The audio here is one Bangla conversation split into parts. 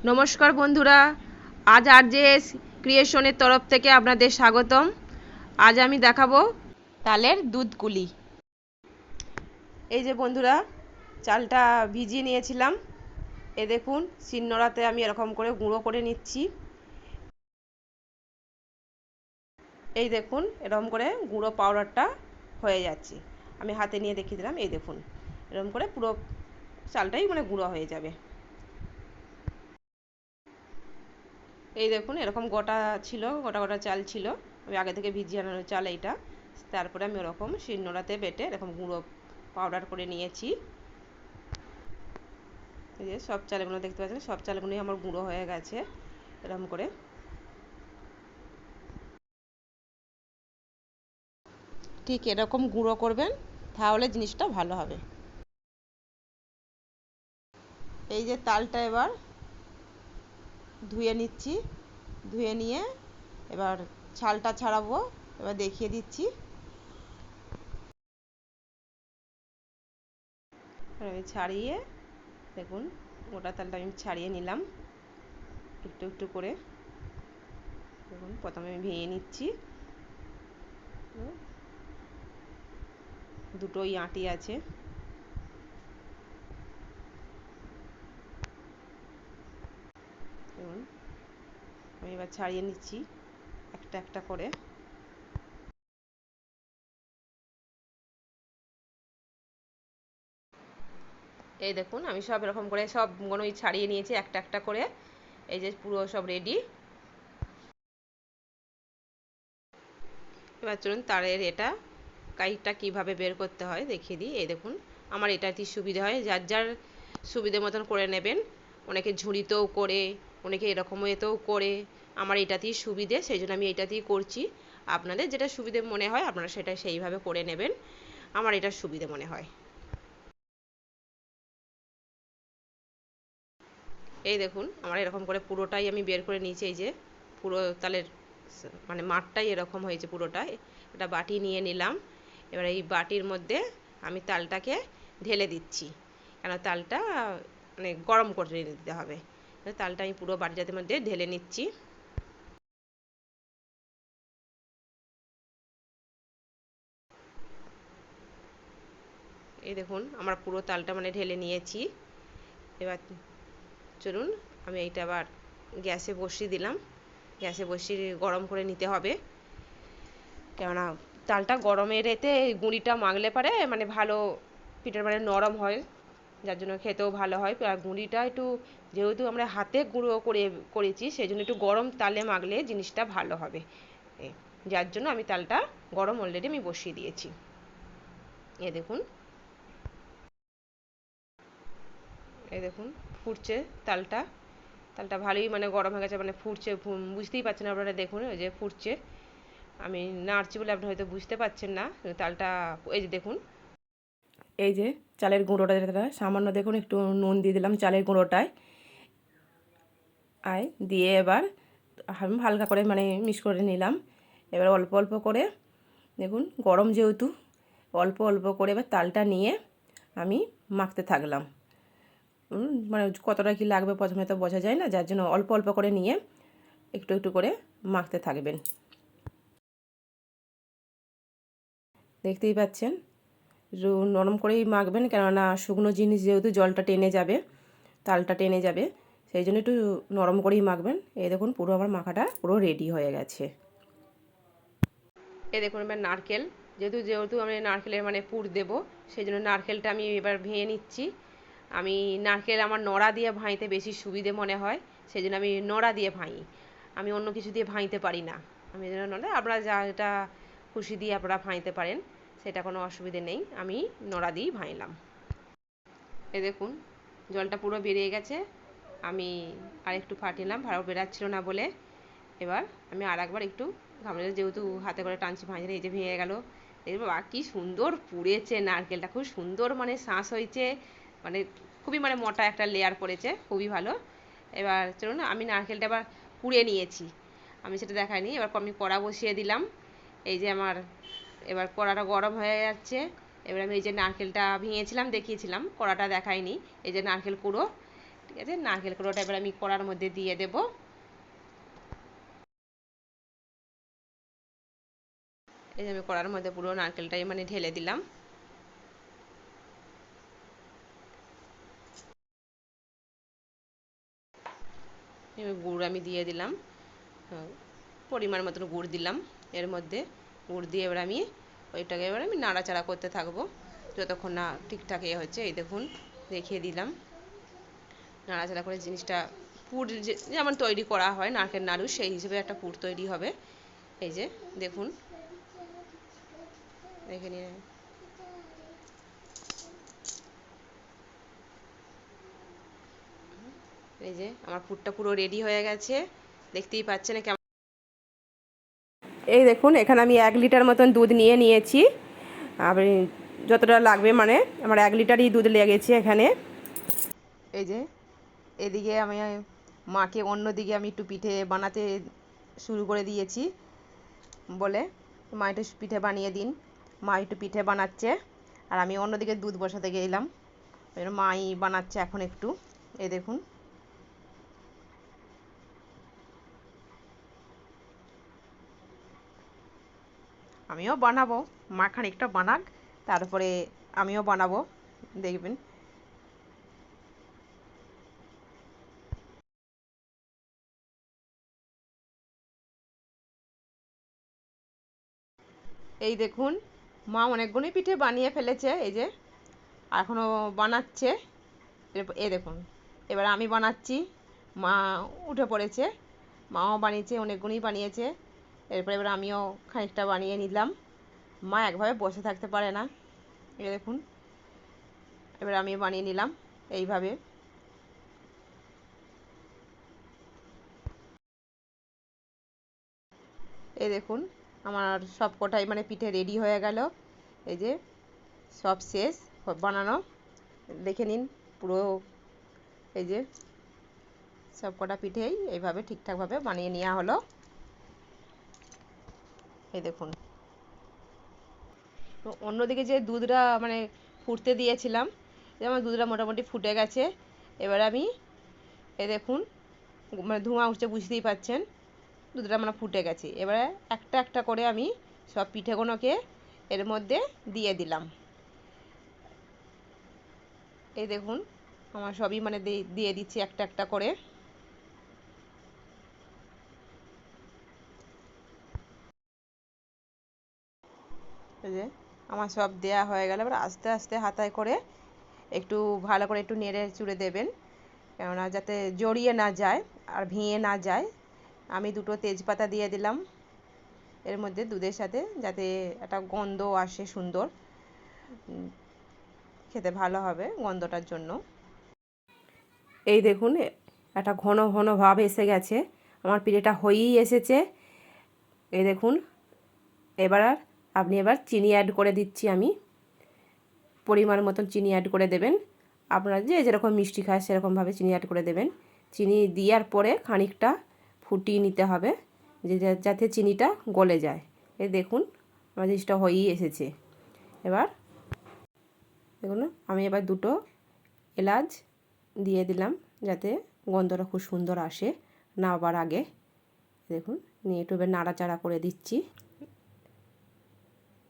নমস্কার বন্ধুরা, আজ আরজেএস ক্রিয়েশনের তরফ থেকে আপনাদের স্বাগতম। আজ আমি দেখাবো তালের দুধ কুলি। এই যে বন্ধুরা, চালটা ভিজিয়ে নিয়েছিলাম। এ দেখুন, শিলনোড়াতে আমি এরকম করে গুঁড়ো করে নিচ্ছি। এই দেখুন, এরকম করে গুঁড়ো পাউডারটা হয়ে যাচ্ছে। আমি হাতে নিয়ে দেখিয়ে দিলাম। এই দেখুন, এরকম করে পুরো চালটাই গুঁড়ো হয়ে যাবে। এই দেখুন, এরকম গোটা ছিল, গোটা গোটা চাল ছিল। আমি আগে থেকে ভিজিয়ে আনানো চাল এইটা। তারপরে আমি ওরকম শিলনোড়াতে বেটে এরকম গুঁড়ো পাউডার করে নিয়েছি। এই যে সব চালগুলো দেখতে পাচ্ছেন, সব চালগুলোই আমার গুঁড়ো হয়ে গেছে এরকম করে। ঠিক এরকম গুঁড়ো করবেন, তাহলে জিনিসটা ভালো হবে। এই যে তালটা এবার ধুয়ে নিচ্ছি। ধুয়ে নিয়ে এবার ছালটা ছাড়াবো। এবার দেখিয়ে দিচ্ছি। আমি ছাড়িয়ে দেখুন, গোটা তালটা আমি ছাড়িয়ে নিলাম একটু একটু করে। দেখুন, প্রথমে আমি ভেঙে নিচ্ছি। দুটোই আঁটি আছে। দেখুন, আমি এবার ছাড়িয়ে নিচ্ছি একটা একটা করে। এই দেখুন, আমি সব এরকম করে সবগুলোই ছাড়িয়ে নিয়েছি একটা একটা করে। এই যে পুরো সব রেডি। এবার চলুন তারের কাইটা কিভাবে বের করতে হয় দেখিয়ে দিই। এই দেখুন, আমার এটাতেই সুবিধা হয়। যার যার সুবিধে মতন করে নেবেন। অনেকে ঝুড়িতেও করে, অনেকে এরকম এতেও করে। আমার এটাতেই সুবিধে, সেই জন্য আমি এটাতেই করছি। আপনাদের যেটা সুবিধে মনে হয় আপনারা সেটা সেইভাবে করে নেবেন। আমার এটা সুবিধে মনে হয়। এই দেখুন, আমার এরকম করে পুরোটাই আমি বের করে নিয়েছি। এই যে পুরো তালের মানে মাঠটাই এরকম হয়েছে পুরোটাই। এটা বাটি নিয়ে নিলাম। এবার এই বাটির মধ্যে আমি তালটাকে ঢেলে দিচ্ছি, কেন তালটা মানে গরম করে নিতে হবে। তালটা আমি পুরো বাটিটার মধ্যে ঢেলে নিচ্ছি। এই দেখুন, আমার পুরো তালটা মানে ঢেলে নিয়েছি। এবার চলুন, আমি এইটা আবার গ্যাসে বসিয়ে দিলাম। গ্যাসে বসিয়ে গরম করে নিতে হবে, কেননা তালটা গরমের এতে গুঁড়িটা মাখলে পারে মানে ভালো পিঠের মানে নরম হয়, যার জন্য খেতেও ভালো হয়। আর গুঁড়িটা একটু, যেহেতু আমরা হাতে গুঁড়ো করেছি, সেই জন্য একটু গরম তালে মাখলে জিনিসটা ভালো হবে। যার জন্য আমি তালটা গরম অলরেডি আমি বসিয়ে দিয়েছি। এ দেখুন, এই দেখুন ফুটছে তালটা। তালটা ভালোই মানে গরম হয়ে গেছে, মানে ফুটছে। বুঝতেই পারছেন আপনারা, দেখুন ওই যে ফুটছে। আমি নাড়ছি বলে আপনি হয়তো বুঝতে পারছেন না তালটা। এই যে দেখুন, এই যে চালের গুঁড়োটা, যেটা সামান্য দেখুন একটু নুন দিয়ে দিলাম চালের গুঁড়োটায়। দিয়ে এবার হালকা করে মানে মিক্স করে নিলাম। এবার অল্প অল্প করে, দেখুন গরম যেহেতু, অল্প অল্প করে এবার তালটা নিয়ে আমি মাখতে থাকলাম। মানে কতটা কি লাগবে প্রথমে তো বোঝা যায় না, যার জন্য অল্প অল্প করে নিয়ে একটু একটু করে মাখতে থাকবেন। দেখতেই পাচ্ছেন, নরম করেই মাখবেন, কেননা শুকনো জিনিস যেহেতু জলটা টেনে যাবে, তালটা টেনে যাবে, সেই জন্য একটু নরম করেই মাখবেন। এই দেখুন, পুরো আমার মাখাটা পুরো রেডি হয়ে গেছে। এই দেখুন, এবার নারকেল, যেহেতু যেহেতু আমি নারকেলের মানে পুর দেবো, সেই জন্য নারকেলটা আমি এবার ভেঙে নিচ্ছি। আমি নারকেল আমার নড়া দিয়ে ভাঁইতে বেশি সুবিধে মনে হয়, সেই জন্য আমি নড়া দিয়ে ভাঁই। আমি অন্য কিছু দিয়ে ভাঁইতে পারি না। আমি যেন নড়া, আপনারা যা এটা খুশি দিয়ে আপনারা ভাঁইতে পারেন, সেটা কোনো অসুবিধে নেই। আমি নড়া দিয়েই ভাঁইলাম। এই দেখুন, জলটা পুরো বেরিয়ে গেছে। আমি আর একটু ফাটিলাম, ভালো বেরাচ্ছিল না বলে। এবার আমি আর একবার একটু ঘামলে, যেহেতু হাতে করে টানছি ভাঁজলে, এই যে ভেঙে গেল। দেখবে বা কি সুন্দর পুড়েছে নারকেলটা, খুব সুন্দর মানে শাঁস হয়েছে, মানে খুবই মানে মোটা একটা লেয়ার পড়েছে, খুবই ভালো। এবার চলুন, আমি নারকেলটা আবার পুড়ে নিয়েছি, আমি সেটা দেখাইনি। এবার আমি কড়া বসিয়ে দিলাম। এই যে আমার এবার কড়াটা গরম হয়ে যাচ্ছে। এবার আমি এই যে নারকেলটা ভেঙেছিলাম দেখিয়েছিলাম, কড়াটা দেখাইনি। এই যে নারকেল কুড়ো, গেছে। নারকেল কোড়োটা এবার আমি কড়ার মধ্যে দিয়ে দেব। এই যে আমি কড়ার মধ্যে পুরো নারকেলটাই মানে ঢেলে দিলাম। গুড় আমি দিয়ে দিলাম, পরিমাণ মতন গুড় দিলাম এর মধ্যে। গুড় দিয়ে এবার আমি ওইটাকে এবার আমি নাড়াচাড়া করতে থাকবো যতক্ষণ না ঠিকঠাক হচ্ছে। এই দেখুন দেখিয়ে দিলাম, নাড়াচাড়া করে জিনিসটা পুর যেমন তৈরি করা হয় নারকেল নাড়ু, সেই হিসেবে একটা পুর তৈরি হবে। এই যে দেখুন, দেখে নিন। এই যে আমার পুরটা পুরো রেডি হয়ে গেছে, দেখতেই পাচ্ছেন কেমন। এই দেখুন, এখানে আমি 1 লিটার মতন দুধ নিয়ে নিয়েছি। আর যতটা লাগবে মানে আমার 1 লিটারই দুধ লেগেছে এখানে। এই যে এদিকে আমি মাকে অন্যদিকে আমি একটু পিঠে বানাতে শুরু করে দিয়েছি, বলে মা একটু পিঠে বানিয়ে দিন। মা একটু পিঠে বানাচ্ছে আর আমি অন্যদিকে দুধ বসাতে গেলাম। মাই বানাচ্ছে এখন একটু। এই দেখুন, আমিও বানাবো, মা খানিকটা বানাক, তারপরে আমিও বানাবো, দেখবেন। এই দেখুন, মা অনেকগুলোই পিঠে বানিয়ে ফেলেছে, এই যে এখনও বানাচ্ছে। এই দেখুন, এবার আমি বানাচ্ছি, মা উঠে পড়েছে, মাও বানিয়েছে, অনেকগুলোই বানিয়েছে। এবার আমিও খানিকটা বানিয়ে নিলাম। মা একভাবে বসে থাকতে পারে না। এই দেখুন, এবার আমি বানিয়ে নিলাম এইভাবে। এই দেখুন, আমার সব কটাই মানে পিঠে রেডি হয়ে গেল। এই যে সব শেষ বানানো, দেখে নিন পুরো। এই যে সব কটা পিঠেই এইভাবে ঠিকঠাকভাবে বানিয়ে নেওয়া হলো। এই দেখুন, তো অন্যদিকে যে দুধটা মানে ফুটতে দিয়েছিলাম, যেমন দুধটা মোটামুটি ফুটে গেছে। এবার আমি এই দেখুন, মানে ধোঁয়া উঠছে, বুঝতেই পাচ্ছেন দুধটা মানে ফুটে গেছে। এবারে একটা একটা করে আমি সব পিঠেগুলোকে এর মধ্যে দিয়ে দিলাম। এই দেখুন, আমার সবই মানে দিয়ে দিচ্ছি একটা একটা করে। এই যে আমার সব দেয়া হয়ে গেল। এবার আস্তে আস্তে হাতায় করে একটু ভালো করে একটু নেড়ে চুড়ে দেবেন, কেননা যাতে জড়িয়ে না যায় আর ভেঙে না যায়। আমি 2টো তেজপাতা দিয়ে দিলাম এর মধ্যে দুধের সাথে, যাতে একটা গন্ধ আসে সুন্দর, খেতে ভালো হবে গন্ধটার জন্য। এই দেখুন, একটা ঘন ঘন ভাব এসে গেছে, আমার পিঠেটা হয়েই এসেছে। এই দেখুন, এবার এবার চিনি অ্যাড করে দিচ্ছি আমি। পরিমাণ মতন চিনি অ্যাড করে দেবেন, আপনারা যে যেরকম মিষ্টি খায় সেরকমভাবে চিনি অ্যাড করে দেবেন। চিনি দেওয়ার পরে খানিকটা ফুটিয়ে নিতে হবে, যাতে চিনিটা গলে যায়। এই দেখুন, আমার জিনিসটা হয়েই এসেছে। এবার দেখুন, আমি এবার 2টো এলাচ দিয়ে দিলাম, যাতে গন্ধটা খুব সুন্দর আসে নামাবার আগে। দেখুন, নিয়ে একটু এবার নাড়াচাড়া করে দিচ্ছি।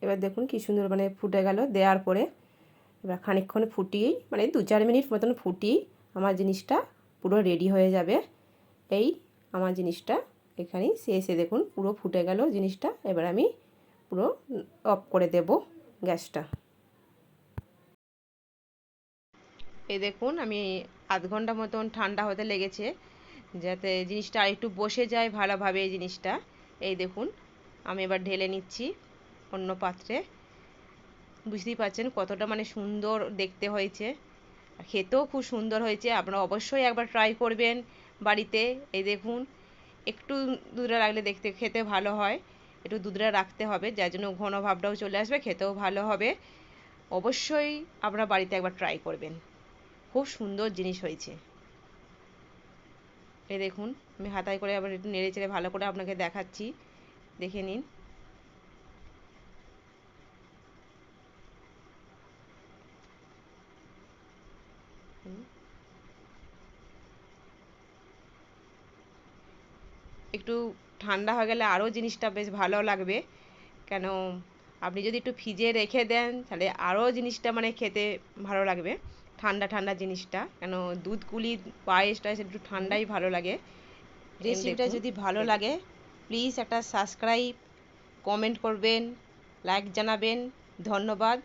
এবার দেখুন কি সুন্দর মানে ফুটে গেল। দেওয়ার পরে এবার খানিকক্ষণ ফুটিয়েই, মানে 2-4 মিনিট মতন ফুটিয়েই আমার জিনিসটা পুরো রেডি হয়ে যাবে। এই আমার জিনিসটা এখানেই শেষে দেখুন পুরো ফুটে গেল জিনিসটা। এবার আমি পুরো অফ করে দেব গ্যাসটা। এই দেখুন, আমি আধ ঘন্টা মতন ঠান্ডা হতে লেগেছে, যাতে জিনিসটা আর একটু বসে যায় ভালোভাবে এই জিনিসটা। এই দেখুন, আমি এবার ঢেলে নিচ্ছি অন্য পাত্রে। বুঝতেই পারছেন কতটা মানে সুন্দর দেখতে হয়েছে, আর খেতেও খুব সুন্দর হয়েছে। আপনারা অবশ্যই একবার ট্রাই করবেন বাড়িতে। এই দেখুন, একটু দুধটা রাখলে দেখতে খেতে ভালো হয়, একটু দুধটা রাখতে হবে, যার জন্য ঘন ভাবটাও চলে আসবে, খেতেও ভালো হবে। অবশ্যই আপনারা বাড়িতে একবার ট্রাই করবেন, খুব সুন্দর জিনিস হয়েছে। এই দেখুন, আমি হাতায় করে আবার একটু নেড়ে চেড়ে ভালো করে আপনাকে দেখাচ্ছি, দেখে নিন। একটু ঠান্ডা হয়ে গেলে আরও জিনিসটা বেশ ভালো লাগবে। কেন আপনি যদি একটু ফ্রিজে রেখে দেন তাহলে আরও জিনিসটা মানে খেতে ভালো লাগবে, ঠান্ডা ঠান্ডা জিনিসটা। কেন দুধ কুলি পায়েস টায়েস একটু ঠান্ডাই ভালো লাগে। রেসিপিটা যদি ভালো লাগে প্লিজ একটা সাবস্ক্রাইব, কমেন্ট করবেন, লাইক জানাবেন। ধন্যবাদ।